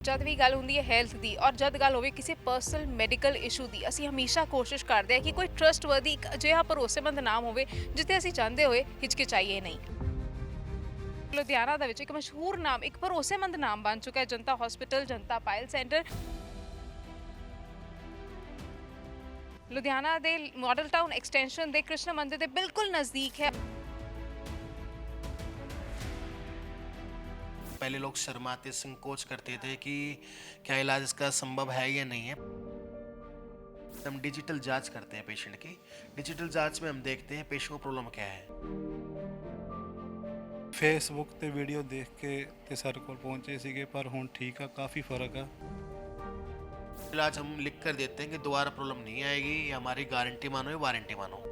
जद भी गल होंदी है हैल्थ दी और जद गल होवे किसी पर्सनल मैडिकल इशू दी ਅਸੀਂ ਹਮੇਸ਼ਾ ਕੋਸ਼ਿਸ਼ ਕਰਦੇ ਹਾਂ ਕਿ ਕੋਈ ਟਰਸਟਵਰਦੀ ਇੱਕ ਅਜਿਹਾ ਭਰੋਸੇਮੰਦ ਨਾਮ ਹੋਵੇ ਜਿੱਥੇ ਅਸੀਂ ਚਾਹੁੰਦੇ ਹੋਏ ਹਿਚਕਿਚਾਈਏ ਨਹੀਂ। ਲੁਧਿਆਣਾ ਦੇ ਵਿੱਚ ਇੱਕ ਮਸ਼ਹੂਰ ਨਾਮ ਇੱਕ ਭਰੋਸੇਮੰਦ ਨਾਮ ਬਣ ਚੁੱਕਾ ਹੈ ਜਨਤਾ ਹਸਪੀਟਲ ਜਨਤਾ ਪਾਇਲ ਸੈਂਟਰ। ਲੁਧਿਆਣਾ ਦੇ ਮਾਡਲ ਟਾਊਨ ਐਕਸਟੈਂਸ਼ਨ ਦੇ ਕ੍ਰਿਸ਼ਨ ਮੰਦਿਰ ਦੇ ਬਿਲਕੁਲ ਨਜ਼ਦੀਕ ਹੈ। पहले लोग शर्माते संकोच करते थे कि क्या इलाज इसका संभव है या नहीं है। हम डिजिटल जांच करते हैं पेशेंट की। डिजिटल जांच में हम देखते हैं पेशेंट को प्रॉब्लम क्या है। ਫੇਸਬੁੱਕ ਤੇ ਵੀਡੀਓ ਦੇਖ ਕੇ ਤੇ ਸਾਡੇ ਕੋਲ ਪਹੁੰਚੇ ਸੀਗੇ ਪਰ ਹੁਣ ਠੀਕ ਆ, ਕਾਫੀ ਫਰਕ ਆ। इलाज हम लिख कर देते हैं कि दोबारा प्रॉब्लम नहीं आएगी, ये हमारी गारंटी मानो या वारंटी मानो।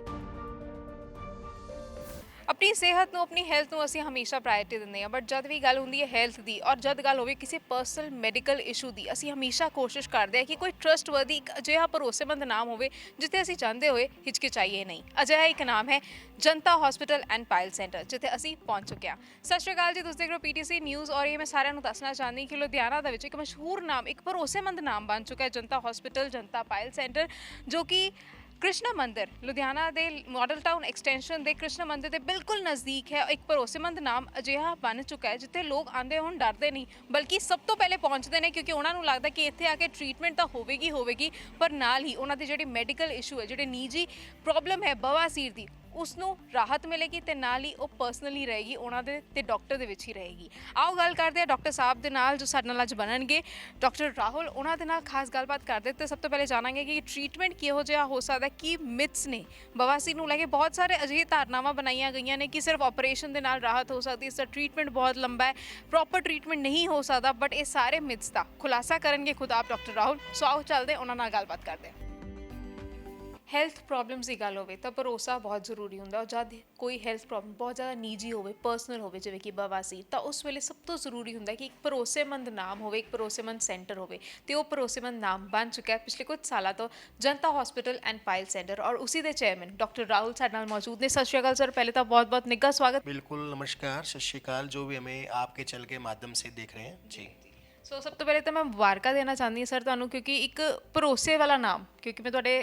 ਆਪਣੀ ਸਿਹਤ ਨੂੰ ਆਪਣੀ ਹੈਲਥ ਨੂੰ ਅਸੀਂ ਹਮੇਸ਼ਾ ਪ੍ਰਾਇੋਰਟੀ ਦਿੰਦੇ ਹਾਂ, ਬਟ ਜਦ ਵੀ ਗੱਲ ਹੁੰਦੀ ਹੈ ਹੈਲਥ ਦੀ ਔਰ ਜਦ ਗੱਲ ਹੋਵੇ ਕਿਸੇ ਪਰਸਨਲ ਮੈਡੀਕਲ ਇਸ਼ੂ ਦੀ ਅਸੀਂ ਹਮੇਸ਼ਾ ਕੋਸ਼ਿਸ਼ ਕਰਦੇ ਹਾਂ ਕਿ ਕੋਈ ਟਰਸਟਵਰਦੀ ਇੱਕ ਅਜਿਹਾ ਭਰੋਸੇਮੰਦ ਨਾਮ ਹੋਵੇ ਜਿੱਥੇ ਅਸੀਂ ਚਾਹੁੰਦੇ ਹੋਏ ਹਿਚਕਿਚਾਈਏ ਨਹੀਂ। ਅਜਿਹਾ ਇੱਕ ਨਾਮ ਹੈ ਜਨਤਾ ਹਸਪੀਟਲ ਐਂਡ ਪਾਇਲ ਸੈਂਟਰ, ਜਿੱਥੇ ਅਸੀਂ ਪਹੁੰਚ ਚੁੱਕੇ ਹਾਂ। ਸਤਿ ਸ਼੍ਰੀ ਅਕਾਲ ਜੀ, ਤੁਸੀਂ ਦੇਖ ਰਹੇ ਹੋ ਪੀਟੀਸੀ ਨਿਊਜ਼ ਔਰ ਇਹ ਮੈਂ ਸਾਰਿਆਂ ਨੂੰ ਦੱਸਣਾ ਚਾਹੁੰਦੀ ਕਿ ਲੁਧਿਆਣਾ ਦੇ ਵਿੱਚ ਇੱਕ ਮਸ਼ਹੂਰ ਨਾਮ ਇੱਕ ਭਰੋਸੇਮੰਦ ਨਾਮ ਬਣ ਚੁੱਕਾ ਹੈ ਜਨਤਾ ਹਸਪੀਟਲ ਜਨਤਾ ਪਾਇਲ ਸੈਂਟਰ, ਜੋ ਕਿ ਕ੍ਰਿਸ਼ਨ ਮੰਦਿਰ ਲੁਧਿਆਣਾ ਦੇ ਮਾਡਲ ਟਾਊਨ ਐਕਸਟੈਂਸ਼ਨ ਦੇ ਕ੍ਰਿਸ਼ਨ ਮੰਦਿਰ ਦੇ ਬਿਲਕੁਲ ਨਜ਼ਦੀਕ ਹੈ। ਇੱਕ ਭਰੋਸੇਮੰਦ ਨਾਮ ਅਜਿਹਾ ਬਣ ਚੁੱਕਾ ਹੈ ਜਿੱਥੇ ਲੋਕ ਆਉਂਦੇ ਹੁਣ ਡਰਦੇ ਨਹੀਂ ਬਲਕਿ ਸਭ ਤੋਂ ਪਹਿਲੇ ਪਹੁੰਚਦੇ ਨੇ, ਕਿਉਂਕਿ ਉਹਨਾਂ ਨੂੰ ਲੱਗਦਾ ਕਿ ਇੱਥੇ ਆ ਕੇ ਟ੍ਰੀਟਮੈਂਟ ਤਾਂ ਹੋਵੇਗੀ ਪਰ ਨਾਲ ਹੀ ਉਹਨਾਂ ਦੀ ਜਿਹੜੀ ਮੈਡੀਕਲ ਇਸ਼ੂ ਹੈ, ਜਿਹੜੇ ਨਿੱਜੀ ਪ੍ਰੋਬਲਮ ਹੈ ਬਵਾਸੀਰ ਦੀ, ਉਸ ਨੂੰ ਰਾਹਤ ਮਿਲੇਗੀ ਤੇ ਨਾਲ ਹੀ ਉਹ ਪਰਸਨਲੀ ਰਹੇਗੀ ਉਹਨਾਂ ਦੇ ਤੇ ਡਾਕਟਰ ਦੇ ਵਿੱਚ ਹੀ ਰਹੇਗੀ। ਆਓ ਗੱਲ ਕਰਦੇ ਹਾਂ ਡਾਕਟਰ ਸਾਹਿਬ ਦੇ ਨਾਲ ਜੋ ਸਾਡੇ ਨਾਲ ਅੱਜ ਬਣਨਗੇ, ਡਾਕਟਰ ਰਾਹੁਲ, ਉਹਨਾਂ ਦੇ ਨਾਲ ਖਾਸ ਗੱਲਬਾਤ ਕਰਦੇ ਤੇ ਸਭ ਤੋਂ ਪਹਿਲੇ ਜਾਣਾਂਗੇ ਕਿ ਟ੍ਰੀਟਮੈਂਟ ਕਿਹੋ ਜਿਹਾ ਹੋ ਸਕਦਾ, ਕੀ ਮਿਥਸ ਨੇ ਬਵਾਸੀਰ ਨੂੰ ਲੈ ਕੇ। ਬਹੁਤ ਸਾਰੇ ਅਜਿਹੇ ਧਾਰਨਾਵਾਂ ਬਣਾਈਆਂ ਗਈਆਂ ਨੇ ਕਿ ਸਿਰਫ ਆਪਰੇਸ਼ਨ ਦੇ ਨਾਲ ਰਾਹਤ ਹੋ ਸਕਦੀ, ਇਸ ਦਾ ਟ੍ਰੀਟਮੈਂਟ ਬਹੁਤ ਲੰਬਾ ਹੈ, ਪ੍ਰੋਪਰ ਟ੍ਰੀਟਮੈਂਟ ਨਹੀਂ ਹੋ ਸਕਦਾ, ਬਟ ਇਹ ਸਾਰੇ ਮਿਥਸ ਦਾ ਖੁਲਾਸਾ ਕਰਨਗੇ ਖੁਦ ਆਪ ਡਾਕਟਰ ਰਾਹੁਲ। ਸੋ ਆਓ ਚੱਲਦੇ ਉਹਨਾਂ ਨਾਲ ਗੱਲਬਾਤ ਕਰਦੇ ਹਾਂ। ਹੈਲਥ ਪ੍ਰੋਬਲਮਸ ਦੀ ਗੱਲ ਹੋਵੇ ਤਾਂ ਭਰੋਸਾ ਬਹੁਤ ਜ਼ਰੂਰੀ ਹੁੰਦਾ, ਔਰ ਜਦ ਕੋਈ ਹੈਲਥ ਪ੍ਰੋਬਲਮ ਬਹੁਤ ਜ਼ਿਆਦਾ ਨਿੱਜੀ ਹੋਵੇ, ਪਰਸਨਲ ਹੋਵੇ, ਜਿਵੇਂ ਕਿ ਬਵਾਸੀਰ, ਤਾਂ ਉਸ ਵੇਲੇ ਸਭ ਤੋਂ ਜ਼ਰੂਰੀ ਹੁੰਦਾ ਕਿ ਇੱਕ ਭਰੋਸੇਮੰਦ ਨਾਮ ਹੋਵੇ, ਇੱਕ ਭਰੋਸੇਮੰਦ ਸੈਂਟਰ ਹੋਵੇ, ਤੇ ਉਹ ਭਰੋਸੇਮੰਦ ਨਾਮ ਬਣ ਚੁੱਕਾ ਹੈ ਪਿਛਲੇ ਕੁਝ ਸਾਲਾਂ ਤੋਂ ਜਨਤਾ ਹਸਪੀਟਲ ਐਂਡ ਪਾਇਲ ਸੈਂਟਰ, ਔਰ ਉसी ਦੇ ਚੇਅਰਮੈਨ ਡਾਕਟਰ ਰਾਹੁਲ ਸਾਡੇ ਨਾਲ ਮੌਜੂਦ ਨੇ। ਸਤਿ ਸ਼੍ਰੀ ਅਕਾਲ ਸਰ, ਪਹਿਲੇ ਤਾਂ ਬਹੁਤ ਬਹੁਤ ਨਿੱਘਾ ਸਵਾਗਤ। बिल्कुल नमस्कार, सत श्रीकाल, जो भी हमें आपके चैनल के माध्यम से देख रहे हैं जी। ਸੋ ਸਭ ਤੋਂ ਪਹਿਲੇ ਤਾਂ ਮੈਂ ਮੁਬਾਰਕਾਂ ਦੇਣਾ ਚਾਹੁੰਦੀ ਹਾਂ ਸਰ ਤੁਹਾਨੂੰ, ਕਿਉਂਕਿ ਇੱਕ ਭਰੋਸੇ ਵਾਲਾ ਨਾਮ, ਕਿਉਂਕਿ ਮੈਂ ਤੁਹਾਡੇ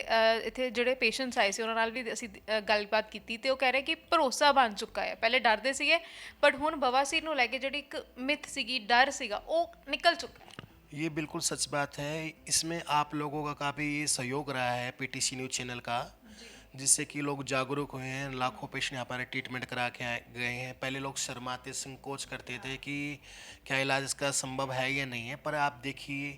ਇੱਥੇ ਜਿਹੜੇ ਪੇਸ਼ੈਂਟਸ ਆਏ ਸੀ ਉਹਨਾਂ ਨਾਲ ਵੀ ਅਸੀਂ ਗੱਲਬਾਤ ਕੀਤੀ ਤੇ ਉਹ ਕਹਿ ਰਹੇ ਕਿ ਭਰੋਸਾ ਬਣ ਚੁੱਕਾ ਹੈ। ਪਹਿਲੇ ਡਰਦੇ ਸੀਗੇ ਬਟ ਹੁਣ ਬਵਾਸੀਰ ਨੂੰ ਲੈ ਕੇ ਜਿਹੜੀ ਇੱਕ ਮਿਥ ਸੀਗੀ, ਡਰ ਸੀਗਾ, ਉਹ ਨਿਕਲ ਚੁੱਕਾ ਹੈ। ये बिल्कुल सच बात है। इसमें आप लोगों का काफ़ी सहयोग रहा है पीटीसी न्यूज़ चैनल का, जिससे कि लोग जागरूक हुए हैं। लाखों पेशेंट यहाँ पर ट्रीटमेंट करा के गए हैं। पहले लोग शर्माते संकोच करते थे कि क्या इलाज इसका संभव है या नहीं है, पर आप देखिए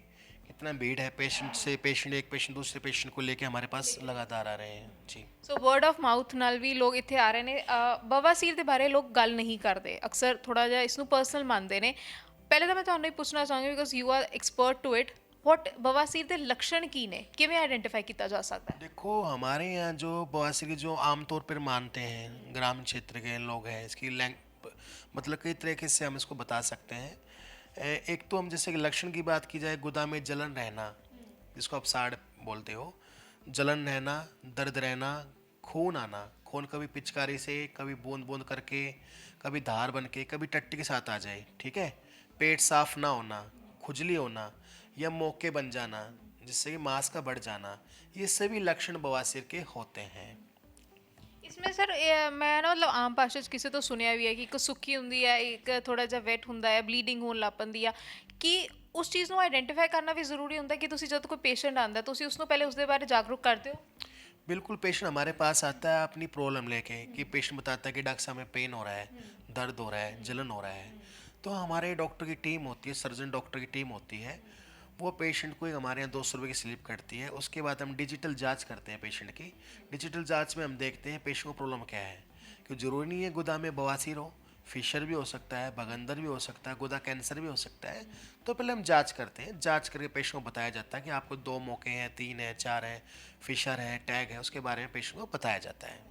कितना भीड़ है। पेशेंट एक पेशेंट दूसरे पेशेंट को लेके हमारे पास लगातार आ रहे हैं जी। ਸੋ ਵਰਡ ਆਫ ਮਾਊਥ ਨਾਲ ਵੀ ਲੋਕ ਇੱਥੇ ਆ ਰਹੇ ਨੇ। ਬਵਾਸੀਰ ਦੇ ਬਾਰੇ ਲੋਕ ਗੱਲ ਨਹੀਂ ਕਰਦੇ, ਅਕਸਰ ਥੋੜਾ ਜਿਹਾ ਇਸ ਨੂੰ ਪਰਸਨਲ ਮੰਨਦੇ ਨੇ। ਪਹਿਲੇ ਤਾਂ ਮੈਂ ਤੁਹਾਨੂੰ ਇਹ ਪੁੱਛਣਾ ਚਾਹਾਂਗੀ, because you are expert to it, what बवासीर के लक्षण की ने किवें आइडेंटिफाई किया जा सकता है? देखो, हमारे यहाँ जो बवासीर की जो आमतौर पर मानते हैं ग्रामीण क्षेत्र के लोग हैं, इसकी मतलब कई तरीके से हम इसको बता सकते हैं। एक तो हम जैसे कि लक्षण की बात की जाए, गुदा में जलन रहना, जिसको आप साड़ बोलते हो, जलन रहना, दर्द रहना, खून आना, खून कभी पिचकारी से, कभी बूंद बूंद करके, कभी धार बन के, कभी टट्टी के साथ आ जाए, ठीक है, पेट साफ ना होना, खुजली होना या मौके बन जाना जिससे कि मांस का बढ़ जाना, ये सभी लक्षण बवासीर के होते हैं। इसमें सर मैं ना मतलब आम भाषा च किसी तो सुनिया भी है कि एक सुक्की हुंदी है, एक थोड़ा जिहा वैट हुंदा है, ब्लीडिंग होण लग पैंदी आ, कि उस चीज़ ਨੂੰ आइडेंटिफाई करना भी ज़रूरी ਹੁੰਦਾ कि ਤੁਸੀਂ जब कोई पेशेंट आंदा ਤੁਸੀਂ ਉਸ ਨੂੰ ਪਹਿਲੇ ਉਸ ਦੇ ਬਾਰੇ ਜਾਗਰੂਕ ਕਰਦੇ ਹੋ? बिल्कुल, पेशेंट हमारे पास आता है अपनी प्रॉब्लम लेके, कि पेशेंट बताता है कि डॉक्टर साहब में पेन हो रहा है, दर्द हो रहा है, जलन हो रहा है, तो हमारे डॉक्टर की टीम होती है, सर्जन डॉक्टर की टीम होती है, वो पेशेंट को हमारे यहाँ 200 रुपये की स्लिप कटती है। उसके बाद हम डिजिटल जांच करते हैं पेशेंट की। डिजिटल जांच में हम देखते हैं पेशेंट को प्रॉब्लम क्या है, क्योंकि ज़रूरी नहीं है गुदा में बवासीर हो, फिशर भी हो सकता है, भगंदर भी हो सकता है, गुदा कैंसर भी हो सकता है। तो पहले हम जांच करते हैं, जांच करके पेशेंट को बताया जाता है कि आपको 2 मौके हैं, 3 हैं, 4 हैं, फिशर है, टैग है, उसके बारे में पेशेंट को बताया जाता है।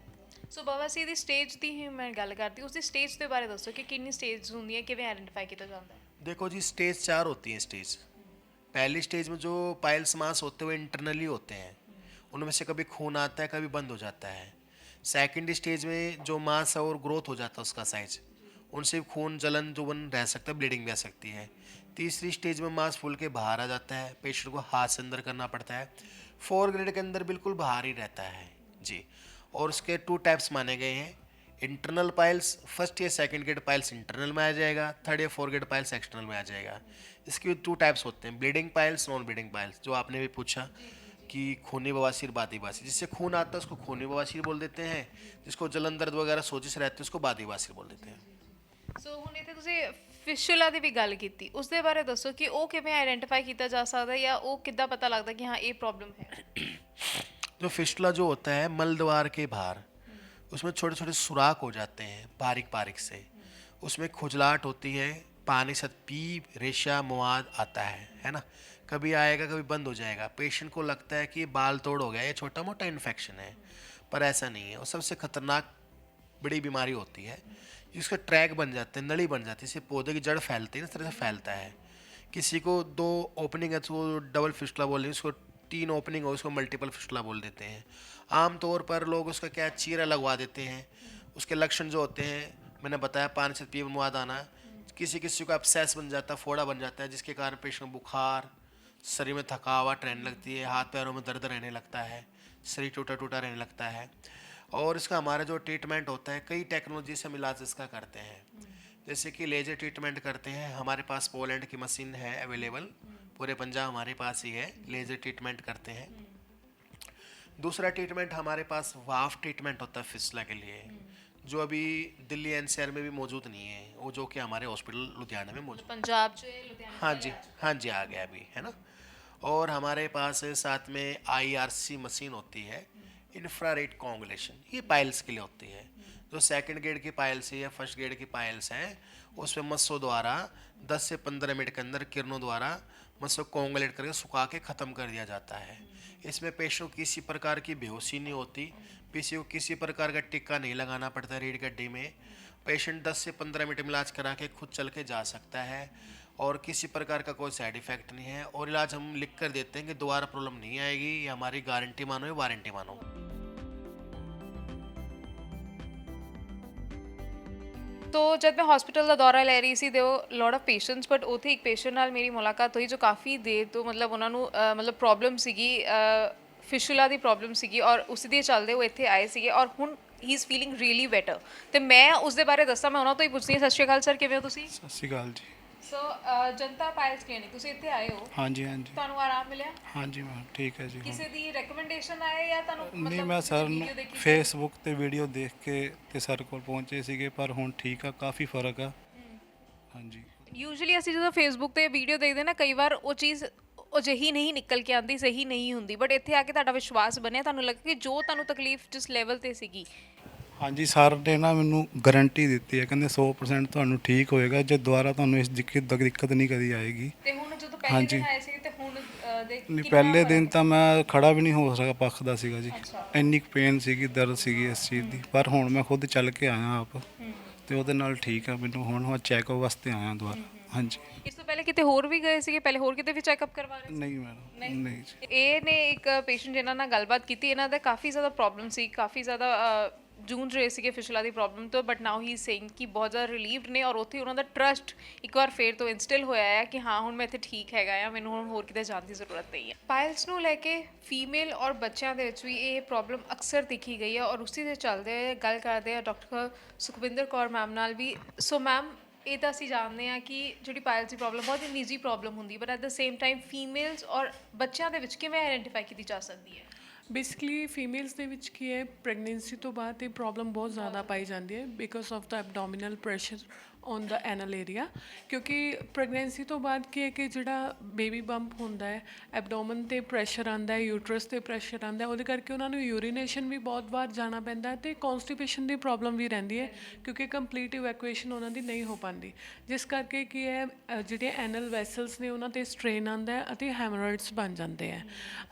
ਸੋ ਬਵਾਸੀਰ ਦੀ ਸਟੇਜ ਦੀ ਹੀ ਮੈਂ ਗੱਲ ਕਰਦੀ, ਉਸ ਦੀ ਸਟੇਜ ਦੇ ਬਾਰੇ ਦੱਸੋ ਕਿ ਕਿੰਨੀ ਸਟੇਜ ਹੁੰਦੀ ਹੈ, ਕਿਵੇਂ ਆਇਡੈਂਟੀਫਾਈ ਕੀਤਾ ਜਾਂਦਾ ਹੈ? देखो जी, स्टेज 4 होती है। स्टेज पहली स्टेज में जो पाइल्स मांस होते हैं वो इंटरनली होते हैं, उनमें से कभी खून आता है, कभी बंद हो जाता है। सेकंड स्टेज में जो मांस है और ग्रोथ हो जाता है उसका साइज, उनसे खून जलन जो बन रह सकता है, ब्लीडिंग भी आ सकती है। तीसरी स्टेज में मांस फूल के बाहर आ जाता है, पेशेंट को हाथ से अंदर करना पड़ता है। 4 ग्रेड के अंदर बिल्कुल बाहर ही रहता है जी। और उसके 2 टाइप्स माने गए हैं, इंटरनल पाइल्स, फर्स्ट या सेकंड ग्रेड पाइल्स इंटरनल में आ जाएगा, थर्ड या 4 ग्रेड पाइल्स एक्सटर्नल में आ जाएगा। इसके 2 टाइप्स होते हैं, bleeding piles, non bleeding piles, जो आपने भी पूछा कि खूनी बवासीर बादी बासीर, जिससे खून आता है उसको खूनी बवासीर बोल देते हैं, जिसको जलन दर्द वगैरह सोजिश रहती है उसको बादी बासीर बोल देते हैं। ਸੋ ਹੁਣ ਇੱਥੇ ਤੁਸੀਂ ਫਿਸ਼ੂਲਾ ਦੀ ਵੀ ਗੱਲ ਕੀਤੀ, ਉਸ ਦੇ ਬਾਰੇ ਦੱਸੋ ਕਿ ਉਹ ਕਿਵੇਂ ਆਇਡੈਂਟੀਫਾਈ ਕੀਤਾ ਜਾ ਸਕਦਾ ਹੈ ਜਾਂ ਉਹ ਕਿੱਦਾਂ ਪਤਾ ਲੱਗਦਾ ਕਿ ਹਾਂ ਇਹ ਪ੍ਰੋਬਲਮ ਹੈ। जो फिस्टुला जो होता है मल द्वार के बाहर, उसमें छोटे छोटे सुराख हो जाते हैं बारीक बारीक से, उसमें खुजलाहट होती है, पानी से पीप रेशा मवाद आता है ना, कभी आएगा कभी बंद हो जाएगा। पेशेंट को लगता है कि ये बाल तोड़ हो गया, ये छोटा मोटा इन्फेक्शन है, पर ऐसा नहीं है। और सबसे खतरनाक बड़ी बीमारी होती है जिसका ट्रैक बन जाते हैं, नली बन जाती है, इससे पौधे की जड़ फैलती है, इस तरह से फैलता है। किसी को 2 ओपनिंग है तो वो डबल फिस्टुला बोल रहे हैं, उसको 3 ओपनिंग हो उसको मल्टीपल फिस्टुला बोल देते हैं। आम तौर पर लोग उसका क्या चीरा लगवा देते हैं। उसके लक्षण जो होते हैं मैंने बताया, पानी से पीप मुआद आना, किसी किसी को एब्सेस बन जाता है, फोड़ा बन जाता है, जिसके कारण पेशेंट को बुखार, शरीर में थकावट रहने लगती है, हाथ पैरों में दर्द रहने लगता है, शरीर टूटा टूटा रहने लगता है। और इसका हमारा जो ट्रीटमेंट होता है, कई टेक्नोलॉजी से हम इलाज इसका करते हैं, जैसे कि लेजर ट्रीटमेंट करते हैं। हमारे पास पोलैंड की मशीन है अवेलेबल, पूरे पंजाब हमारे पास ही है, लेजर ट्रीटमेंट करते हैं। दूसरा ट्रीटमेंट हमारे पास वाफ ट्रीटमेंट होता है फिस्टुला के लिए, जो अभी दिल्ली एनसीआर में भी मौजूद नहीं है, वो जो कि हमारे हॉस्पिटल लुधियाना में मौजूद। ਪੰਜਾਬ 'ਚ ਲੁਧਿਆਣਾ हाँ जी, हाँ जी, आ गया अभी, है ना। और हमारे पास साथ में IRC मशीन होती है, इंफ्रारेड कोंगुलेशन, ये पाइल्स के लिए होती है। जो सेकंड ग्रेड की पाइल्स है या फर्स्ट ग्रेड की पाइल्स हैं, उसमें मस्सों द्वारा 10 से 15 मिनट के अंदर किरणों द्वारा मस्सों कोंगुलेट करके सुखा के ख़त्म कर दिया जाता है। इसमें पेशेंट को किसी प्रकार की बेहोशी नहीं होती, किसी को किसी प्रकार का टिक्का नहीं लगाना पड़ता रीढ़ की हड्डी में। पेशेंट 10 से 15 मिनट में इलाज करा के खुद चल के जा सकता है और किसी प्रकार का कोई साइड इफेक्ट नहीं है। और इलाज हम लिख कर देते हैं कि दोबारा प्रॉब्लम नहीं आएगी, ये हमारी गारंटी मानो या वारंटी मानो। ਤੋ ਜਦ ਮੈਂ ਹਸਪੀਟਲ ਦਾ ਦੌਰਾ ਲੈ ਰਹੀ ਸੀ, ਦੇ ਲੋਟ ਆਫ ਪੇਸ਼ੈਂਟਸ, ਬਟ ਉੱਥੇ ਇੱਕ ਪੇਸ਼ੈਂਟ ਨਾਲ ਮੇਰੀ ਮੁਲਾਕਾਤ ਹੋਈ ਜੋ ਕਾਫੀ ਦੇਰ ਤੋਂ ਮਤਲਬ ਉਹਨਾਂ ਨੂੰ ਮਤਲਬ ਪ੍ਰੋਬਲਮ ਸੀਗੀ, ਫਿਸ਼ੂਲਾ ਦੀ ਪ੍ਰੋਬਲਮ ਸੀਗੀ, ਔਰ ਉਸ ਦੇ ਚੱਲਦੇ ਉਹ ਇੱਥੇ ਆਏ ਸੀਗੇ ਔਰ ਹੁਣ ਹੀ ਇਜ਼ ਫੀਲਿੰਗ ਰੀਅਲੀ ਬੈਟਰ। ਤੇ ਮੈਂ ਉਸ ਦੇ ਬਾਰੇ ਦੱਸਾਂ, ਮੈਂ ਉਹਨਾਂ ਤੋਂ ਹੀ ਪੁੱਛਦੀ ਹਾਂ। ਸਤਿ ਸ਼੍ਰੀ ਅਕਾਲ ਸਰ, ਕਿਵੇਂ ਹੋ ਤੁਸੀਂ? ਸਤਿ ਸ਼੍ਰੀ ਅਕਾਲ ਜੀ। ਸੋ ਜਨਤਾ ਪਾਇਲਸ ਕਲੀਨਿਕ, ਤੁਸੀਂ ਇੱਥੇ ਆਏ ਹੋ, ਹਾਂਜੀ ਹਾਂਜੀ ਤੁਹਾਨੂੰ ਆਰਾਮ ਮਿਲਿਆ? ਹਾਂਜੀ ਮੈਮ, ਠੀਕ ਹੈ ਜੀ। ਕਿਸੇ ਦੀ ਰეკਮੈਂਡੇਸ਼ਨ ਆਏ ਜਾਂ ਤੁਹਾਨੂੰ ਨਹੀਂ, ਮੈਂ ਸਰ ਨੂੰ ਫੇਸਬੁੱਕ ਤੇ ਵੀਡੀਓ ਦੇਖ ਕੇ ਤੇ ਸਰ ਕੋਲ ਪਹੁੰਚੇ ਸੀਗੇ, ਪਰ ਹੁਣ ਠੀਕ ਆ, ਕਾਫੀ ਫਰਕ ਆ। ਹਾਂਜੀ। ਯੂਜੂਅਲੀ ਅਸੀਂ ਜਦੋਂ ਫੇਸਬੁੱਕ ਤੇ ਵੀਡੀਓ ਦੇਖਦੇ ਨਾ, ਕਈ ਵਾਰ ਉਹ ਚੀਜ਼ ਉਹ ਜਿਹੀ ਨਹੀਂ ਨਿਕਲ ਕੇ ਆਉਂਦੀ, ਸਹੀ ਨਹੀਂ ਹੁੰਦੀ, ਬਟ ਇੱਥੇ ਆ ਕੇ ਤੁਹਾਡਾ ਵਿਸ਼ਵਾਸ ਬਣਿਆ, ਤੁਹਾਨੂੰ ਲੱਗਾ ਕਿ ਜੋ ਤੁਹਾਨੂੰ ਤਕਲੀਫ ਜਿਸ ਲੈਵਲ ਤੇ ਸੀਗੀ। ਹਾਂਜੀ, ਸਰ ਨੇ ਨਾ ਮੈਨੂੰ ਗਾਰੰਟੀ ਦਿੱਤੀ ਹੈ, ਕਹਿੰਦੇ 100% ਤੁਹਾਨੂੰ ਠੀਕ ਹੋਏਗਾ, ਜੇ ਦੁਬਾਰਾ ਤੁਹਾਨੂੰ ਇਸ ਦਿੱਕਤ ਨਹੀਂ ਕਦੀ ਆਏਗੀ। ਤੇ ਹੁਣ ਜਦੋਂ ਪਹਿਲੇ ਦਿਨ ਆਏ ਸੀ ਤੇ ਹੁਣ ਨਹੀਂ, ਪਹਿਲੇ ਦਿਨ ਤਾਂ ਮੈਂ ਖੜਾ ਵੀ ਨਹੀਂ ਹੋ ਸਕਦਾ, ਪੱਖਦਾ ਸੀਗਾ ਜੀ, ਇੰਨੀ ਪੇਨ ਸੀਗੀ, ਦਰਦ ਸੀਗੀ ਇਸ ਚੀਜ਼ ਦੀ। ਪਰ ਹੁਣ ਮੈਂ ਖੁਦ ਚੱਲ ਕੇ ਆਇਆ ਆਪ, ਤੇ ਉਹਦੇ ਨਾਲ ਠੀਕ ਆ ਮੈਨੂੰ। ਹੁਣ ਚੈੱਕਅਪ ਵਾਸਤੇ ਆਇਆ ਦੁਬਾਰਾ। ਹਾਂਜੀ। ਇਸ ਤੋਂ ਪਹਿਲੇ ਕਿਤੇ ਹੋਰ ਵੀ ਗਏ ਸੀਗੇ? ਪਹਿਲੇ ਹੋਰ ਕਿਤੇ ਵੀ ਚੈੱਕਅਪ ਕਰਵਾ ਰਹੇ ਸੀ? ਨਹੀਂ ਮੈਡਮ, ਨਹੀਂ ਜੀ। ਇਹ ਨੇ ਇੱਕ ਪੇਸ਼ੈਂਟ ਜਿਨ੍ਹਾਂ ਨਾਲ ਗੱਲਬਾਤ ਕੀਤੀ, ਇਹਨਾਂ ਦਾ ਕਾਫੀ ਜ਼ਿਆਦਾ ਪ੍ਰੋਬਲਮ ਸੀ, ਕਾਫੀ ਜ਼ਿਆਦਾ ਜੂਝ ਰਹੇ ਸੀਗੇ ਫਿਸ਼ੂਲਾ ਦੀ ਪ੍ਰੋਬਲਮ ਤੋਂ, but now he is saying ਕਿ ਬਹੁਤ ਜ਼ਿਆਦਾ ਰਿਲੀਵਡ ਨੇ, ਔਰ ਉੱਥੇ ਉਹਨਾਂ ਦਾ ਟਰਸਟ ਇੱਕ ਵਾਰ ਫੇਰ ਤੋਂ ਇੰਸਟਿਲ ਹੋਇਆ ਹੈ ਕਿ ਹਾਂ ਹੁਣ ਮੈਂ ਇੱਥੇ ਠੀਕ ਹੈਗਾ ਆ, ਮੈਨੂੰ ਹੁਣ ਹੋਰ ਕਿਤੇ ਜਾਣ ਦੀ ਜ਼ਰੂਰਤ ਨਹੀਂ ਹੈ। ਪਾਇਲਸ ਨੂੰ ਲੈ ਕੇ ਫੀਮੇਲ ਔਰ ਬੱਚਿਆਂ ਦੇ ਵਿੱਚ ਵੀ ਇਹ ਪ੍ਰੋਬਲਮ ਅਕਸਰ ਦਿਖੀ ਗਈ ਹੈ, ਔਰ ਉਸੇ ਦੇ ਚੱਲਦੇ ਗੱਲ ਕਰਦੇ ਆ ਡਾਕਟਰ ਸੁਖਵਿੰਦਰ ਕੌਰ ਮੈਮ ਨਾਲ ਵੀ। ਸੋ ਮੈਮ, ਇਹ ਤਾਂ ਅਸੀਂ ਜਾਣਦੇ ਹਾਂ ਕਿ ਜਿਹੜੀ ਪਾਇਲਸ ਦੀ ਪ੍ਰੋਬਲਮ ਬਹੁਤ ਹੀ ਨਿੱਜੀ ਪ੍ਰੋਬਲਮ ਹੁੰਦੀ, but at the same time females ਔਰ ਬੱਚਿਆਂ ਦੇ ਵਿੱਚ ਕਿਵੇਂ ਆਇਡੈਂਟੀਫਾਈ ਕੀਤੀ ਜਾ ਸਕਦੀ ਹੈ? ਬੇਸਿਕਲੀ ਫੀਮੇਲਸ ਦੇ ਵਿੱਚ ਕੀ ਹੈ, ਪ੍ਰੈਗਨੈਂਸੀ ਤੋਂ ਬਾਅਦ ਇਹ ਪ੍ਰੋਬਲਮ ਬਹੁਤ ਜ਼ਿਆਦਾ ਪਾਈ ਜਾਂਦੀ ਹੈ because of the ਐਬਡੋਮੀਨਲ pressure on the anal area. ਕਿਉਂਕਿ ਪ੍ਰੈਗਨੈਂਸੀ ਤੋਂ ਬਾਅਦ ਕੀ ਹੈ ਕਿ ਜਿਹੜਾ ਬੇਬੀ ਬੰਪ ਹੁੰਦਾ ਹੈ, ਐਬਡੋਮਨ 'ਤੇ ਪ੍ਰੈਸ਼ਰ ਆਉਂਦਾ ਹੈ, ਯੂਟਰਸ 'ਤੇ ਪ੍ਰੈਸ਼ਰ ਆਉਂਦਾ ਹੈ, ਉਹਦੇ ਕਰਕੇ ਉਹਨਾਂ ਨੂੰ ਯੂਰੀਨੇਸ਼ਨ ਵੀ ਬਹੁਤ ਵਾਰ ਜਾਣਾ ਪੈਂਦਾ ਹੈ, ਅਤੇ ਕੌਨਸਟੀਪੇਸ਼ਨ ਦੀ ਪ੍ਰੋਬਲਮ ਵੀ ਰਹਿੰਦੀ ਹੈ ਕਿਉਂਕਿ ਕੰਪਲੀਟ ਇਵੈਕੂਏਸ਼ਨ ਉਹਨਾਂ ਦੀ ਨਹੀਂ ਹੋ ਪਾਉਂਦੀ, ਜਿਸ ਕਰਕੇ ਕੀ ਹੈ ਜਿਹੜੇ ਐਨਲ ਵੈਸਲਸ ਨੇ ਉਹਨਾਂ 'ਤੇ ਸਟ੍ਰੇਨ ਆਉਂਦਾ ਹੈ ਅਤੇ ਹੈਮਰੋਇਡਸ ਬਣ ਜਾਂਦੇ ਹੈ।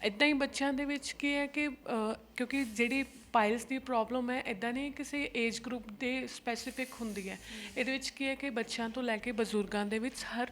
ਇੱਦਾਂ ਹੀ ਬੱਚਿਆਂ ਦੇ ਵਿੱਚ ਕੀ ਹੈ ਕਿ ਕਿਉਂਕਿ ਜਿਹੜੀ ਪਾਇਲਸ ਦੀ ਪ੍ਰੋਬਲਮ ਹੈ ਇੱਦਾਂ ਨਹੀਂ ਕਿਸੇ ਏਜ ਗਰੁੱਪ ਦੇ ਸਪੈਸੀਫਿਕ ਹੁੰਦੀ ਹੈ, ਇਹਦੇ ਵਿੱਚ ਕੀ ਹੈ ਕਿ ਬੱਚਿਆਂ ਤੋਂ ਲੈ ਕੇ ਬਜ਼ੁਰਗਾਂ ਦੇ ਵਿੱਚ ਹਰ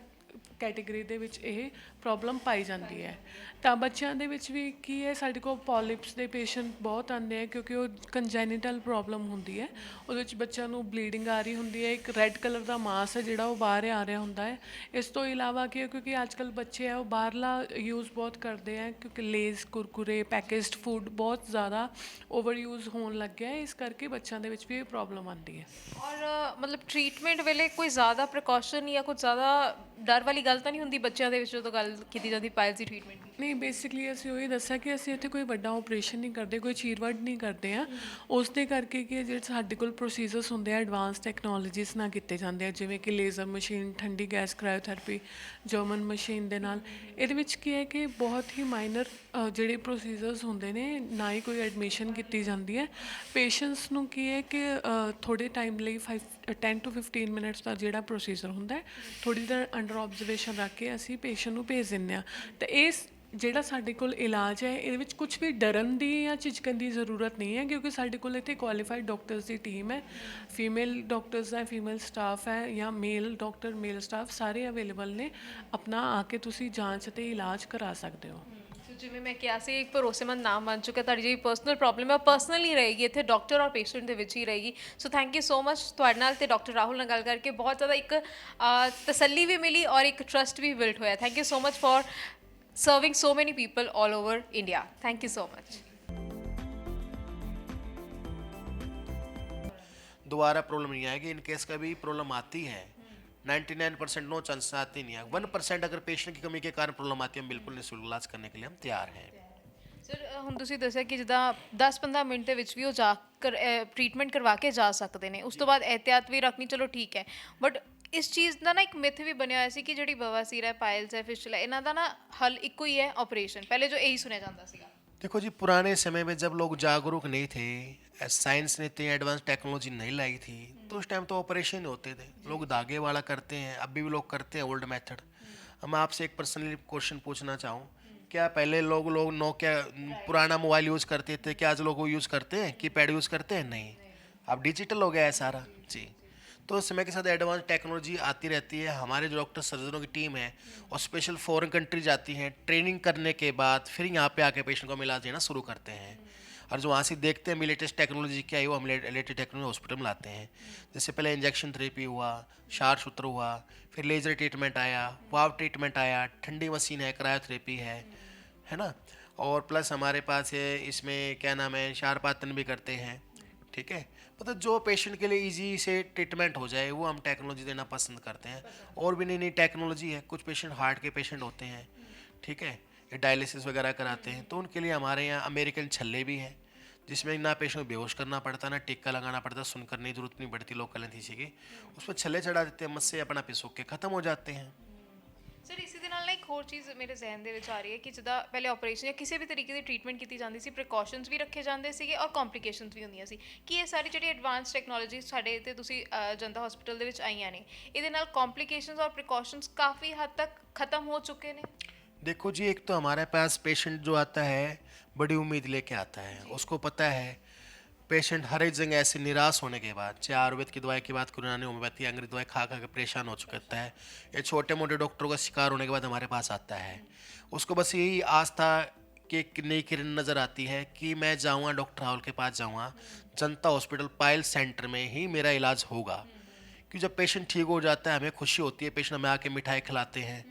ਕੈਟੇਗਰੀ ਦੇ ਵਿੱਚ ਇਹ ਪ੍ਰੋਬਲਮ ਪਾਈ ਜਾਂਦੀ ਹੈ। ਤਾਂ ਬੱਚਿਆਂ ਦੇ ਵਿੱਚ ਵੀ ਕੀ ਹੈ, ਸਾਡੇ ਕੋਲ ਪੋਲਿਪਸ ਦੇ ਪੇਸ਼ੈਂਟ ਬਹੁਤ ਆਉਂਦੇ ਆ ਕਿਉਂਕਿ ਉਹ ਕੰਜੈਨੀਟਲ ਪ੍ਰੋਬਲਮ ਹੁੰਦੀ ਹੈ, ਉਹਦੇ ਵਿੱਚ ਬੱਚਿਆਂ ਨੂੰ ਬਲੀਡਿੰਗ ਆ ਰਹੀ ਹੁੰਦੀ ਹੈ, ਇੱਕ ਰੈੱਡ ਕਲਰ ਦਾ ਮਾਸ ਹੈ ਜਿਹੜਾ ਉਹ ਬਾਹਰ ਆ ਰਿਹਾ ਹੁੰਦਾ ਹੈ। ਇਸ ਤੋਂ ਇਲਾਵਾ ਕੀ ਹੈ, ਕਿਉਂਕਿ ਅੱਜ ਕੱਲ੍ਹ ਬੱਚੇ ਆ ਉਹ ਬਾਹਰਲਾ ਯੂਜ਼ ਬਹੁਤ ਕਰਦੇ ਆ, ਕਿਉਂਕਿ ਲੇਜ਼ ਕੁਰਕੁਰੇ ਪੈਕੇਜਡ ਫੂਡ ਬਹੁਤ ਜ਼ਿਆਦਾ ਓਵਰ ਯੂਜ਼ ਹੋਣ ਲੱਗਿਆ ਹੈ, ਇਸ ਕਰਕੇ ਬੱਚਿਆਂ ਦੇ ਵਿੱਚ ਵੀ ਇਹ ਪ੍ਰੋਬਲਮ ਆਉਂਦੀ ਹੈ। ਔਰ ਮਤਲਬ ਟ੍ਰੀਟਮੈਂਟ ਵੇਲੇ ਕੋਈ ਜ਼ਿਆਦਾ ਪ੍ਰੀਕਾਸ਼ਨ ਜਾਂ ਕੁਝ ਜ਼ਿਆਦਾ ਡਰ ਵਾਲੀ ਗੱਲ ਤਾਂ ਨਹੀਂ ਹੁੰਦੀ ਬੱਚਿਆਂ ਦੇ ਵਿੱਚ ਜਦੋਂ ਗੱਲ ਕੀਤੀ ਜਾਂਦੀ ਪਾਇਲਸ ਦੀ ਟ੍ਰੀਟਮੈਂਟ ਦੀ? ਨਹੀਂ, ਬੇਸਿਕਲੀ ਅਸੀਂ ਉਹੀ ਦੱਸਿਆ ਕਿ ਅਸੀਂ ਇੱਥੇ ਕੋਈ ਵੱਡਾ ਆਪਰੇਸ਼ਨ ਨਹੀਂ ਕਰਦੇ, ਕੋਈ ਚੀਰਵੜ ਨਹੀਂ ਕਰਦੇ ਆ। ਉਸ ਦੇ ਕਰਕੇ ਕਿ ਜਿਹੜੇ ਸਾਡੇ ਕੋਲ ਪ੍ਰੋਸੀਜਰਸ ਹੁੰਦੇ ਆ ਐਡਵਾਂਸ ਟੈਕਨੋਲੋਜੀਸ ਨਾਲ ਕੀਤੇ ਜਾਂਦੇ ਆ, ਜਿਵੇਂ ਕਿ ਲੇਜ਼ਰ ਮਸ਼ੀਨ, ਠੰਡੀ ਗੈਸ ਕ੍ਰਾਇਓਥੈਰੇਪੀ, ਜਰਮਨ ਮਸ਼ੀਨ ਦੇ ਨਾਲ। ਇਹਦੇ ਵਿੱਚ ਕੀ ਹੈ ਕਿ ਬਹੁਤ ਹੀ ਮਾਈਨਰ ਜਿਹੜੇ ਪ੍ਰੋਸੀਜਰਸ ਹੁੰਦੇ ਨੇ, ਨਾ ਹੀ ਕੋਈ ਐਡਮਿਸ਼ਨ ਕੀਤੀ ਜਾਂਦੀ ਹੈ। ਪੇਸ਼ੈਂਟਸ ਨੂੰ ਕੀ ਹੈ ਕਿ ਥੋੜ੍ਹੇ ਟਾਈਮ ਲਈ 10 to 15 ਮਿੰਟਸ ਦਾ ਜਿਹੜਾ ਪ੍ਰੋਸੀਜਰ ਹੁੰਦਾ ਹੈ, ਥੋੜ੍ਹੀ ਦੇਰ ਅੰਡਰ ਆਬਜ਼ਰਵੇਸ਼ਨ ਰੱਖ ਕੇ ਅਸੀਂ ਪੇਸ਼ੈਂਟ ਨੂੰ ਭੇਜ ਦਿੰਦੇ ਹਾਂ। ਤਾਂ ਇਸ ਜਿਹੜਾ ਸਾਡੇ ਕੋਲ ਇਲਾਜ ਹੈ, ਇਹਦੇ ਵਿੱਚ ਕੁਝ ਵੀ ਡਰਨ ਦੀ ਜਾਂ ਝਿਜਕਣ ਦੀ ਜ਼ਰੂਰਤ ਨਹੀਂ ਹੈ, ਕਿਉਂਕਿ ਸਾਡੇ ਕੋਲ ਇੱਥੇ ਕੁਆਲੀਫਾਈਡ ਡਾਕਟਰਸ ਦੀ ਟੀਮ ਹੈ, ਫੀਮੇਲ ਡਾਕਟਰਸ ਹੈ, ਫੀਮੇਲ ਸਟਾਫ ਹੈ, ਜਾਂ ਮੇਲ ਡਾਕਟਰ, ਮੇਲ ਸਟਾਫ ਸਾਰੇ ਅਵੇਲੇਬਲ ਨੇ। ਆਪਣਾ ਆ ਕੇ ਤੁਸੀਂ ਜਾਂਚ ਅਤੇ ਇਲਾਜ ਕਰਾ ਸਕਦੇ ਹੋ। ਜਿਵੇਂ ਮੈਂ ਕਿਹਾ ਸੀ, ਇੱਕ ਭਰੋਸੇਮੰਦ ਨਾਮ ਬਣ ਚੁੱਕਾ। ਤੁਹਾਡੀ ਜਿਹੜੀ ਪਰਸਨਲ ਪ੍ਰੋਬਲਮ ਹੈ ਉਹ ਪਰਸਨਲੀ ਰਹੇਗੀ, ਇੱਥੇ ਡਾਕਟਰ ਔਰ ਪੇਸ਼ੈਂਟ ਦੇ ਵਿੱਚ ਹੀ ਰਹੇਗੀ। So thank you so much ਤੁਹਾਡੇ ਨਾਲ ਤੇ ਡਾਕਟਰ ਰਾਹੁਲ ਨਾਲ ਗੱਲ ਕਰਕੇ ਬਹੁਤ ਜ਼ਿਆਦਾ ਇੱਕ ਤਸੱਲੀ ਵੀ ਮਿਲੀ ਔਰ ਇੱਕ ਟਰਸਟ ਵੀ ਬਿਲਡ ਹੋਇਆ। Thank you so much for serving so many people all over India. Thank you so much. दोबारा प्रॉब्लम नहीं आएगी। इन केस कभी प्रॉब्लम आती है 99% नो चांस आती नहीं है। 1% अगर पेशेंट की कमी के कारण प्रॉब्लम आती है, हम बिल्कुल निःशुल्क इलाज करने के लिए हम तैयार हैं। ਸਰ ਹੁਣ ਤੁਸੀਂ ਦੱਸਿਆ ਕਿ ਜਿੱਦਾਂ 10-15 ਮਿੰਟ ਦੇ ਵਿੱਚ ਵੀ ਉਹ ਜਾ ਕਰ ਟ੍ਰੀਟਮੈਂਟ ਕਰਵਾ ਕੇ ਜਾ ਸਕਦੇ ਨੇ, ਉਸ ਤੋਂ ਬਾਅਦ ਇਹਤਿਆਤ ਵੀ ਰੱਖਣੀ, ਚਲੋ ਠੀਕ ਹੈ। ਬਟ ਇਸ ਚੀਜ਼ ਦਾ ਨਾ ਇੱਕ ਮਿਥ ਵੀ ਬਣਿਆ ਹੋਇਆ ਸੀ ਕਿ ਜਿਹੜੀ ਬਵਾਸੀਰ ਹੈ, ਪਾਇਲਸ ਹੈ, ਫਿਸਟੁਲਾ, ਇਹਨਾਂ ਦਾ ਨਾ ਹੱਲ ਇੱਕੋ ਹੀ ਹੈ, ਆਪਰੇਸ਼ਨ। ਪਹਿਲੇ ਜੋ ਇਹੀ ਸੁਣਿਆ ਜਾਂਦਾ ਸੀਗਾ। देखो जी, पुराने समय में जब लोग जागरूक नहीं थे, साइंस ने इतनी एडवांस टेक्नोलॉजी नहीं लाई थी, तो उस टाइम तो ऑपरेशन होते थे। लोग धागे वाला करते हैं, अभी भी लोग करते हैं ओल्ड मेथड। अब मैं आपसे एक पर्सनली क्वेश्चन पूछना चाहूँ, क्या पहले लोग नोकिया पुराना मोबाइल यूज़ करते थे, क्या आज लोग वो यूज़ करते हैं, कीपैड यूज़ करते हैं? नहीं, अब डिजिटल हो गया है सारा जी। तो समय के साथ एडवांस टेक्नोलॉजी आती रहती है। हमारे जो डॉक्टर सर्जनों की टीम है और स्पेशल फॉरेन कंट्री जाती हैं, ट्रेनिंग करने के बाद फिर यहाँ पे आके पेशेंट को हम इलाज देना शुरू करते हैं। और जो वहाँ से देखते हैं भी लेटेस्ट टेक्नोलॉजी क्या है, वो हम लेटेस्ट टेक्नोलॉजी हॉस्पिटल में लाते हैं। जैसे पहले इंजेक्शन थेरेपी हुआ, क्षार सूत्र हुआ, फिर लेजर ट्रीटमेंट आया, वाव ट्रीटमेंट आया, ठंडी मशीन है, क्रायोथेरेपी है ना। और प्लस हमारे पास है इसमें क्या नाम है, क्षारपातन भी करते हैं। ठीक है, मतलब जो पेशेंट के लिए इजी से ट्रीटमेंट हो जाए वो हम टेक्नोलॉजी देना पसंद करते हैं। और भी नई नई टेक्नोलॉजी है। कुछ पेशेंट हार्ट के पेशेंट होते हैं, ठीक है, ये डायलिसिस वगैरह कराते हैं, तो उनके लिए हमारे यहाँ अमेरिकन छल्ले भी हैं, जिसमें ना पेशेंट को बेहोश करना पड़ता, ना टिक्का लगाना पड़ता, सुनकर नहीं जरूरत नहीं पड़ती लोकल एनेस्थीसिया की। उसमें छल्ले चढ़ा देते हैं, मस्से अपना पिसोक के ख़त्म हो जाते हैं। ਸਰ ਇਸੇ ਦੇ ਨਾਲ ਨਾ ਇੱਕ ਹੋਰ ਚੀਜ਼ ਮੇਰੇ ਜ਼ਿਹਨ ਦੇ ਵਿੱਚ ਆ ਰਹੀ ਹੈ ਕਿ ਜਿੱਦਾਂ ਪਹਿਲੇ ਆਪਰੇਸ਼ਨ ਜਾਂ ਕਿਸੇ ਵੀ ਤਰੀਕੇ ਦੀ ਟ੍ਰੀਟਮੈਂਟ ਕੀਤੀ ਜਾਂਦੀ ਸੀ, ਪ੍ਰੀਕਾਸ਼ਨਸ ਵੀ ਰੱਖੇ ਜਾਂਦੇ ਸੀਗੇ ਔਰ ਕੰਪਲਿਕੇਸ਼ਨਸ ਵੀ ਹੁੰਦੀਆਂ ਸੀ। ਕਿ ਇਹ ਸਾਰੀ ਜਿਹੜੀ ਐਡਵਾਂਸ ਟੈਕਨੋਲੋਜੀ ਸਾਡੇ ਤੇ ਤੁਸੀਂ ਜਨਤਾ ਹਸਪੀਟਲ ਦੇ ਵਿੱਚ ਆਈਆਂ ਨੇ, ਇਹਦੇ ਨਾਲ ਕੰਪਲਿਕੇਸ਼ਨਸ ਔਰ ਪ੍ਰੀਕਾਸ਼ਨਸ ਕਾਫੀ ਹੱਦ ਤੱਕ ਖਤਮ ਹੋ ਚੁੱਕੇ ਨੇ? देखो जी, एक तो हमारे पास पेशेंट जो आता है बड़ी उम्मीद लेके आता है। उसको पता है पेशेंट हर एक जगह ऐसे निराश होने के बाद, चाहे आयुर्वेद की दवाई की बात करूँ, यानी होम्योपैथी अंग्रेजी दवाई खा खा के परेशान हो चुका है, ये छोटे मोटे डॉक्टरों का शिकार होने के बाद हमारे पास आता है। उसको बस यही आस्था की एक नई किरण नज़र आती है कि मैं जाऊँगा डॉक्टर राहुल के पास, जाऊँगा जनता हॉस्पिटल पायल सेंटर में ही मेरा इलाज होगा। क्योंकि जब पेशेंट ठीक हो जाता है हमें खुशी होती है। पेशेंट हमें आके मिठाई खिलाते हैं,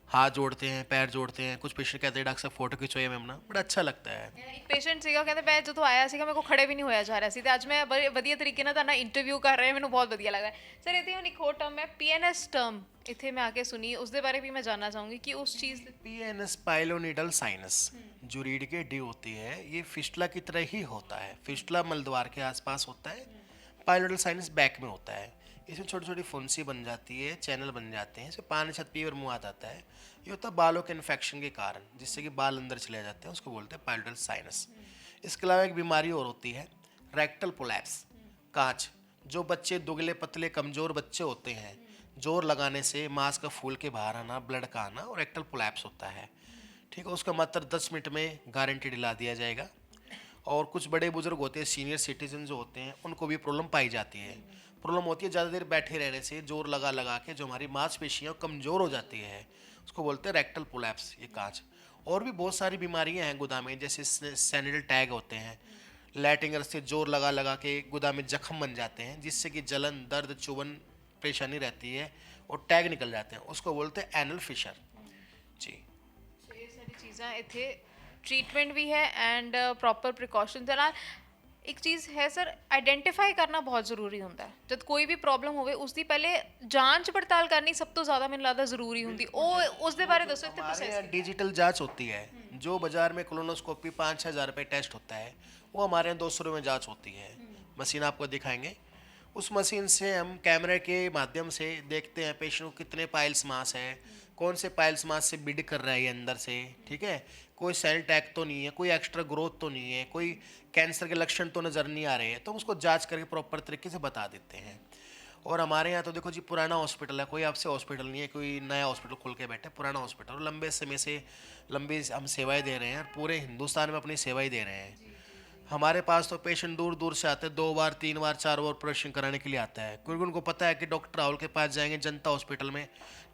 हाथ जोड़ते हैं, पैर जोड़ते हैं। कुछ पेशेंट कहते हैं डॉक्टर साहब फोटो खिंचवाइए मैम ना, बड़ा अच्छा लगता है। ਇੱਕ ਪੇਸ਼ੈਂਟ ਸੀਗਾ, ਕਹਿੰਦੇ ਮੈਂ ਜਦੋਂ ਆਇਆ ਸੀਗਾ ਮੇਰੇ ਕੋਲ ਖੜੇ ਵੀ ਨਹੀਂ ਹੋਇਆ ਜਾ ਰਿਹਾ ਸੀ, ਤੇ ਅੱਜ ਮੈਂ ਬੜੇ ਵਧੀਆ ਤਰੀਕੇ ਨਾਲ ਤੁਹਾਡਾ ਇੰਟਰਵਿਊ ਕਰ ਰਿਹਾ, ਮੈਨੂੰ ਬਹੁਤ ਵਧੀਆ ਲੱਗਾ। ਸਰ ਇੱਥੇ ਹੁਣ ਇੱਕ ਹੋਰ ਟਰਮ ਹੈ PNS ਟਰਮ, ਇੱਥੇ मैं आके सुनी, उसके बारे भी मैं जानना चाहूँगी कि उस चीज़ PNS पाइलोनिडल साइनस जो रीढ़ की हड्डी होती है, ये फिस्टुला की तरह ही होता है। फिस्टुला मलद्वार के आसपास होता है, पाइलोनिडल साइनस बैक में होता है। इसमें छोटी छोटी फुंसी बन जाती है, चैनल बन जाते हैं, इसमें पानी छत पीवर मुँह आ जाता है। ये होता है बालों के इन्फेक्शन के कारण, जिससे कि बाल अंदर चले जाते हैं, उसको बोलते हैं पाइलोनिडल साइनस। इसके अलावा एक बीमारी और होती है रेक्टल प्रोलैप्स, कांच। जो बच्चे दुबले पतले कमज़ोर बच्चे होते हैं, जोर लगाने से मांस का फूल के बाहर आना, ब्लड का आना, और रेक्टल प्रोलैप्स होता है। ठीक है, उसका मात्र 10 मिनट में गारंटी दिला दिया जाएगा। और कुछ बड़े बुजुर्ग होते हैं, सीनियर सिटीजन जो होते हैं, उनको भी प्रॉब्लम पाई जाती है। प्रॉब्लम होती है ज़्यादा देर बैठे रहने से, जोर लगा लगा के जो हमारी मांसपेशियाँ कमज़ोर हो जाती है, उसको बोलते हैं रेक्टल पुलैप्स, ये कांच। और भी बहुत सारी बीमारियां हैं गुदा में, जैसे सैनिटल टैग होते हैं, लैटिंगर से जोर लगा लगा के गुदा में जख्म बन जाते हैं, जिससे कि जलन, दर्द, चुभन परेशानी रहती है और टैग निकल जाते हैं, उसको बोलते हैं एनल फिशर जी। ਸੋ ਇਹ ਸਾਰੀ ਚੀਜ਼ਾਂ ਇੱਥੇ ਟ੍ਰੀਟਮੈਂਟ ਵੀ ਹੈ ਐਂਡ ਪ੍ਰੋਪਰ ਪ੍ਰੀਕਾਸ਼ਨਸ ਦੇ ਨਾਲ ਇੱਕ ਚੀਜ਼ ਹੈ ਸਰ, ਆਈਡੈਂਟੀਫਾਈ ਕਰਨਾ ਬਹੁਤ ਜ਼ਰੂਰੀ ਹੁੰਦਾ ਹੈ। ਜਦ ਕੋਈ ਵੀ ਪ੍ਰੋਬਲਮ ਹੋਵੇ ਉਸ ਦੀ ਪਹਿਲੇ ਜਾਂਚ ਪੜਤਾਲ ਕਰਨੀ ਸਭ ਤੋਂ ਜ਼ਿਆਦਾ ਮੈਨੂੰ ਲੱਗਦਾ ਜ਼ਰੂਰੀ ਹੁੰਦੀ। ਉਹ ਉਸ ਦੇ ਬਾਰੇ ਦੱਸੋ ਇੱਥੇ हमारे ਪ੍ਰੋਸੈਸ। यहाँ डिजिटल जांच होती है, जो बाजार में कोलोनोस्कोपी 5-6 हज़ार रुपये टेस्ट होता है, वो हमारे यहाँ 200 रुपये में जांच होती है। मशीन आपको दिखाएंगे, उस मशीन से हम कैमरे के माध्यम से देखते हैं पेशेंट को कितने पाइल्स मास है, कौन से पाइल्स मास से बिड कर रहा है ये अंदर से, ठीक है, कोई सेल टैग तो नहीं है, कोई एक्स्ट्रा ग्रोथ तो नहीं है, कोई कैंसर के लक्षण तो नज़र नहीं आ रहे हैं, तो हम उसको जांच करके प्रॉपर तरीके से बता देते हैं। और हमारे यहाँ तो देखो जी पुराना हॉस्पिटल है, कोई आपसे हॉस्पिटल नहीं है, कोई नया हॉस्पिटल खोल के बैठे, पुराना हॉस्पिटल, और लंबे समय से लंबी हम सेवाएं दे रहे हैं और पूरे हिंदुस्तान में अपनी सेवाएं दे रहे हैं। हमारे पास तो पेशेंट दूर दूर से आते हैं, 2 बार 3 बार 4 बार ऑपरेशन कराने के लिए आता है, क्योंकि उनको पता है कि डॉक्टर राहुल के पास जाएंगे जनता हॉस्पिटल में,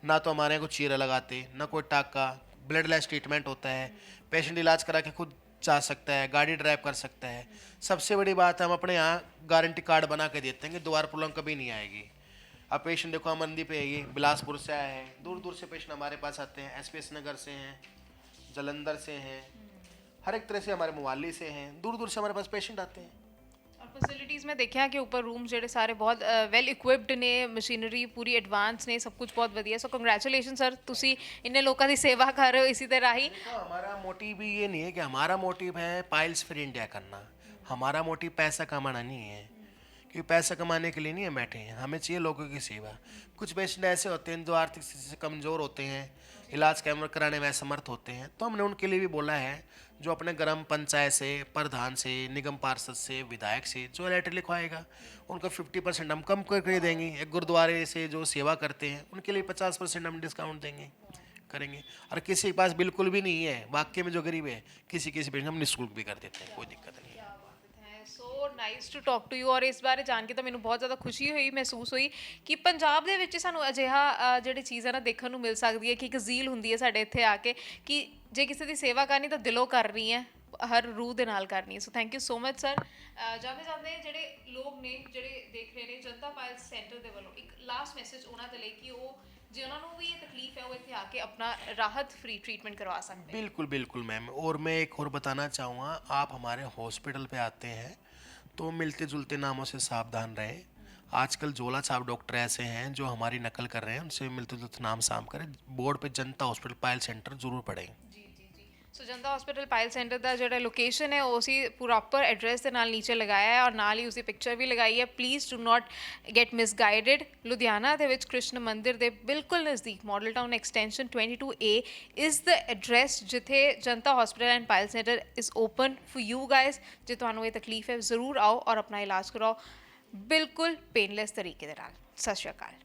ना तो हमारे यहाँ कोई चीरा लगाते, ना कोई टाका, ब्लड लेस ट्रीटमेंट होता है, पेशेंट इलाज करा के खुद जा सकता है, गाड़ी ड्राइव कर सकता है। सबसे बड़ी बात है हम अपने यहाँ गारंटी कार्ड बना के देते हैं कि दोबारा प्रॉब्लम कभी नहीं आएगी। अब पेशेंट देखो हम मंदी पे है, ये बिलासपुर से आए हैं, दूर दूर से पेशेंट हमारे पास आते हैं, एसपीएस नगर से हैं, जलंधर से हैं, हर एक तरह से, हमारे मोहाली से हैं, दूर दूर से हमारे पास पेशेंट आते हैं। ਔਰ ਫੈਸਿਲਿਟੀਜ਼ ਮੈਂ ਦੇਖਿਆ ਕਿ ਉੱਪਰ ਰੂਮ ਜਿਹੜੇ ਸਾਰੇ ਬਹੁਤ ਵੈਲ ਇਕੁਇਪਡ ਨੇ, ਮਸ਼ੀਨਰੀ ਪੂਰੀ ਐਡਵਾਂਸ ਨੇ, ਸਭ ਕੁਝ ਬਹੁਤ ਵਧੀਆ। ਸੋ ਕੰਗ੍ਰੈਚੁਲੇਸ਼ਨ ਸਰ, ਤੁਸੀਂ ਇੰਨੇ ਲੋਕਾਂ ਦੀ ਸੇਵਾ ਕਰ ਰਹੇ ਹੋ ਇसी तरह ही। तो हमारा मोटिव भी ये नहीं है कि हमारा मोटिव है पाइल्स फ्री इंडिया करना, हमारा मोटिव पैसा कमाना नहीं है, क्योंकि पैसा कमाने के लिए नहीं हम बैठे हैं, हमें चाहिए लोगों की सेवा। कुछ पेशेंट ऐसे होते हैं जो आर्थिक स्थिति से कमज़ोर होते हैं, इलाज कैमरा कराने में असमर्थ होते हैं, तो हमने उनके लिए भी बोला है, जो अपने ग्राम पंचायत से, प्रधान से, निगम पार्षद से, विधायक से जो लेटर लिखवाएगा उनका 50% हम कम करके देंगे। एक गुरुद्वारे से जो सेवा करते हैं उनके लिए 50% हम डिस्काउंट देंगे, करेंगे। और किसी के पास बिल्कुल भी नहीं है, वाकई में जो गरीब है, किसी पेशेंट हम निःशुल्क भी कर देते हैं, कोई दिक्कत नहीं है। So nice to talk to you. ਔਰ ਇਸ ਬਾਰੇ ਜਾਣ ਕੇ ਤਾਂ ਮੈਨੂੰ ਬਹੁਤ ਜ਼ਿਆਦਾ ਖੁਸ਼ੀ ਹੋਈ, ਮਹਿਸੂਸ ਹੋਈ ਕਿ ਪੰਜਾਬ ਦੇ ਵਿੱਚ ਸਾਨੂੰ ਅਜਿਹਾ ਜਿਹੜੀ ਚੀਜ਼ ਹੈ ਨਾ ਦੇਖਣ ਨੂੰ ਮਿਲ ਸਕਦੀ ਹੈ ਕਿ ਇੱਕ ਜ਼ੀਲ ਹੁੰਦੀ ਹੈ ਸਾਡੇ ਇੱਥੇ ਆ ਕੇ ਕਿ ਜੇ ਕਿਸੇ ਦੀ ਸੇਵਾ ਕਰਨੀ ਤਾਂ ਦਿਲੋਂ ਕਰ ਰਹੀ ਹੈ, ਹਰ ਰੂਹ ਦੇ ਨਾਲ ਕਰਨੀ ਹੈ। So thank you so much sir. ਜਾਂਦੇ ਜਾਂਦੇ ਜਿਹੜੇ ਲੋਕ ਨੇ ਜਿਹੜੇ ਦੇਖ ਰਹੇ ਨੇ ਜਨਤਾ ਪਾਇਲਸ ਸੈਂਟਰ ਦੇ ਵੱਲੋਂ ਇੱਕ ਲਾਸਟ ਮੈਸੇਜ ਉਹਨਾਂ ਦੇ ਲਈ ਕਿ ਉਹ ਜੇ ਉਹਨਾਂ ਨੂੰ ਵੀ ਇਹ तकलीफ है वो ਇੱਥੇ आके अपना राहत फ्री ट्रीटमेंट करवा सकते हैं। बिल्कुल बिल्कुल मैम। और मैं एक और बताना चाहूँगा, आप हमारे हॉस्पिटल पे आते हैं तो मिलते जुलते नामों से सावधान रहें। आजकल झोला छाप डॉक्टर ऐसे हैं जो हमारी नकल कर रहे हैं, उनसे मिलते जुलते नाम साम करें। बोर्ड पे जनता हॉस्पिटल पायल सेंटर ज़रूर पढ़ें। ਸੋ ਜਨਤਾ ਹਸਪੀਟਲ ਪਾਇਲ ਸੈਂਟਰ ਦਾ ਜਿਹੜਾ ਲੋਕੇਸ਼ਨ ਹੈ ਉਹ ਅਸੀਂ ਪ੍ਰੋਪਰ ਐਡਰੈਸ ਦੇ ਨਾਲ ਨੀਚੇ ਲਗਾਇਆ ਹੈ ਔਰ ਨਾਲ ਹੀ ਉਸਦੀ ਪਿਕਚਰ ਵੀ ਲਗਾਈ ਹੈ। Please do not get misguided. Ludhiana ਦੇ ਵਿੱਚ ਕ੍ਰਿਸ਼ਨ ਮੰਦਿਰ ਦੇ ਬਿਲਕੁਲ ਨਜ਼ਦੀਕ Model Town Extension 22A is the address ਜਿੱਥੇ Janta hospital and Payal centre is open for you guys. ਜੇ ਤੁਹਾਨੂੰ ਇਹ ਤਕਲੀਫ ਹੈ ਜ਼ਰੂਰ ਆਓ ਔਰ ਆਪਣਾ ਇਲਾਜ ਕਰਾਓ ਬਿਲਕੁਲ ਪੇਨਲੈਸ ਤਰੀਕੇ ਦੇ ਨਾਲ। ਸਤਿ ਸ਼੍ਰੀ ਅਕਾਲ।